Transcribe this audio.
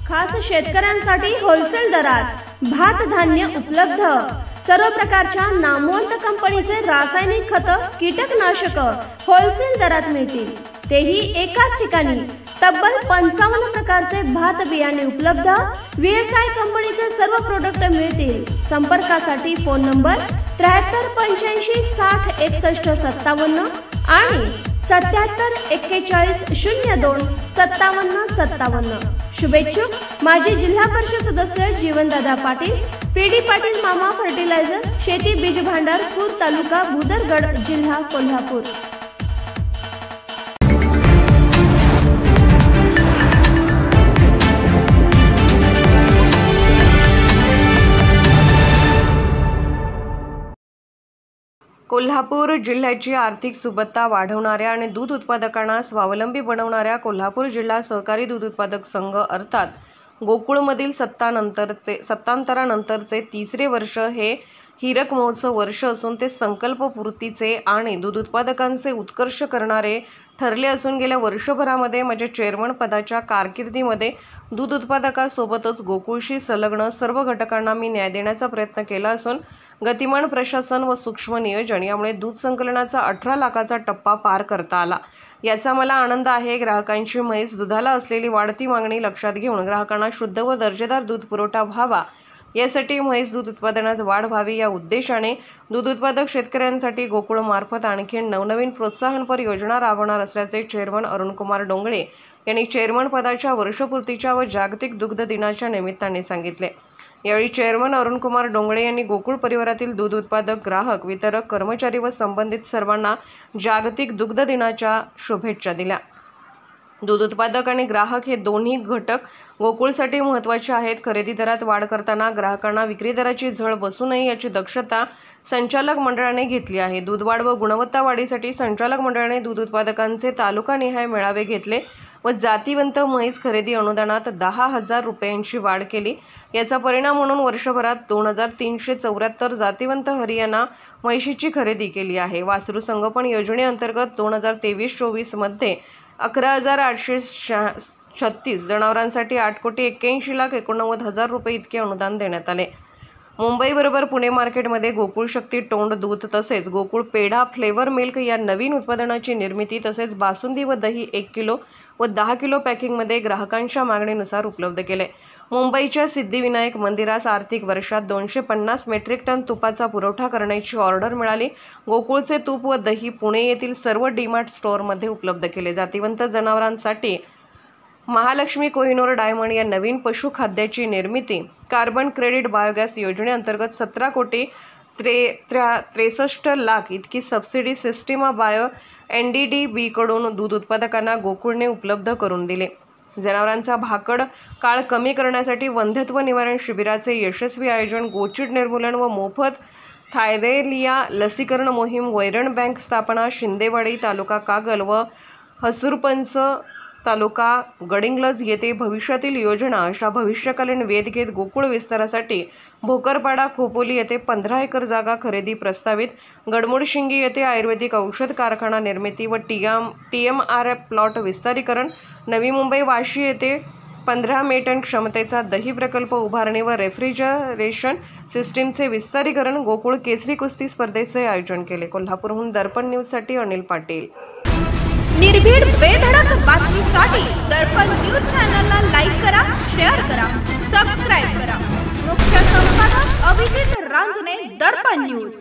खास शेतकऱ्यांसाठी होलसेल दरात भात धान्य उपलब्ध। सर्व प्रकारच्या नामवंत कंपनीचे रासायनिक खत, कीटकनाशक होलसेल दरात मिळतील, तेही एकाच ठिकाणी। तब्बल 55 प्रकारचे भात बियाणे उपलब्ध। VSI कंपनीचे सर्व प्रोडक्ट मिळतील। संपर्कासाठी फोन नंबर 73 85 60 61 57 आणि 77 41 02 57 57। शुभेच्छुक माजी जिल्हा परिषद सदस्य जीवनदादा पाटील, PD पाटील मामा फर्टिलायझर, शेती बीज भांडार, पूर तालुका भुदरगड, जिल्हा कोल्हापूर। कोल्हापूर जिल्ह्याची आर्थिक सुबत्ता वाढवणाऱ्या आणि दूध उत्पादकांना स्वावलंबी बनवणाऱ्या कोल्हापूर जिल्हा सहकारी दूध उत्पादक संघ अर्थात गोकुळमधील सत्तांतरानंतरचे तिसरे वर्ष हे हीरक महोत्सव वर्ष असून ते संकल्पपूर्तीचे आणि दूध उत्पादकांचे उत्कर्ष करणारे ठरले असून गेल्या वर्षभरामध्ये माझ्या चेअरमन पदाच्या कारकिर्दीमध्ये दूध उत्पादकासोबतच गोकुळशी संलग्न सर्व घटकांना मी न्याय देण्याचा प्रयत्न केला असून गतिमान प्रशासन व सूक्ष्म नियोजन यामुळे दूध संकलनाचा 18 लाखाचा टप्पा पार करता आला। याचा मला आनंद आहे। ग्राहकांची म्हैस दुधाला असलेली वाढती मागणी लक्षात घेऊन ग्राहकांना शुद्ध व दर्जेदार दूध पुरवठा व्हावा यासाठी म्हैस दूध उत्पादनात वाढ व्हावी या उद्देशाने दूध उत्पादक शेतकऱ्यांसाठी गोकुळमार्फत आणखी नवनवीन प्रोत्साहनपर योजना राबवणार असल्याचे चेअरमन अरुणकुमार डोंगळे यांनी चेअरमन पदाच्या वर्षपूर्तीच्या व जागतिक दुग्ध दिनाच्या निमित्ताने सांगितले। यावेळी चेअरमन अरुणकुमार डोंगळे यांनी गोकुळ परिवारातील दूध उत्पादक, ग्राहक, वितरक, कर्मचारी व संबंधित सर्वांना जागतिक दुग्ध दिनाच्या शुभेच्छा दिल्या। दूध उत्पादक आणि ग्राहक हे दोन्ही घटक गोकुळसाठी महत्त्वाचे आहेत। खरेदी दरात वाढ करताना ग्राहकांना विक्री दराची झळ बसू नये याची दक्षता संचालक मंडळाने घेतली आहे। दूध वाढ व गुणवत्ता वाढीसाठी संचालक मंडळाने दूध उत्पादकांचे तालुकानिहाय मेळावे घेतले व जातीवंत म्हैस खरेदी अनुदानात 10,000 रुपयांची वाढ केली। याचा परिणाम म्हणून वर्षभरात 2374 जातीवंत हरियाणा म्हैशीची खरेदी केली आहे। वासरू संगोपन योजनेअंतर्गत 2023-24 मध्ये 11,836 जनावरांसाठी 8,81,89,000 रुपये इतके अनुदान देण्यात आले। मुंबईबरोबर पुणे मार्केटमध्ये गोकुळ शक्ती तोंड दूध तसेच गोकुळ पेढा फ्लेवर मिल्क या नवीन उत्पादनाची निर्मिती तसेच बासुंदी व दही 1 किलो व 10 किलो पॅकिंगमध्ये ग्राहकांच्या मागणीनुसार उपलब्ध केले। मुंबईच्या सिद्धिविनायक मंदिरास आर्थिक वर्षात 250 मेट्रिक टन तुपाचा पुरवठा करण्याची ऑर्डर मिळाली। गोकुळचे तूप व दही पुणे येथील सर्व डीमार्ट स्टोअरमध्ये उपलब्ध केले। जातीवंत जनावरांसाठी महालक्ष्मी कोहिनूर डायमंड या नवीन पशुखाद्याची निर्मिती कार्बन क्रेडिट बायोगॅस योजनेअंतर्गत 17,63 लाख इतकी सबसिडी सिस्टीमा बायो NDDB कडून दूध उत्पादकांना गोकुळने उपलब्ध करून दिले। जनावरांचा भाकड काळ कमी करण्यासाठी वंध्यत्व निवारण शिबिराचे यशस्वी आयोजन, गोचिड निर्मूलन व मोफत थायरेलिया लसीकरण मोहीम, वैरण बँक स्थापना, शिंदेवाडी तालुका कागल व हसूरपंच तालुका गडिंग्लज येथे भविष्यातील योजना अशा भविष्यकालीन वेध घेत गोकुळ विस्तारासाठी भोकरपाडा खोपोली येथे 15 एकर जागा खरेदी प्रस्तावित, गडमुडशिंगी येथे आयुर्वेदिक औषध कारखाना निर्मिती व TMR प्लॉट विस्तारीकरण, नवी मुंबई वाशी येथे 15 मेटन क्षमतेचा दही प्रकल्प उभारणी व रेफ्रिजरेशन सिस्टीमचे विस्तारीकरण, गोकुळ केसरी कुस्ती स्पर्धेचे आयोजन केले। कोल्हापूरहून दर्पण न्यूजसाठी अनिल पाटील। निर्भीड बेधडक बातमीसाठी दर्पण न्यूज चॅनलला लाईक करा, शेअर करा, सबस्क्राइब करा। मुख्य संपादक अभिजित रांजणे, दर्पण न्यूज।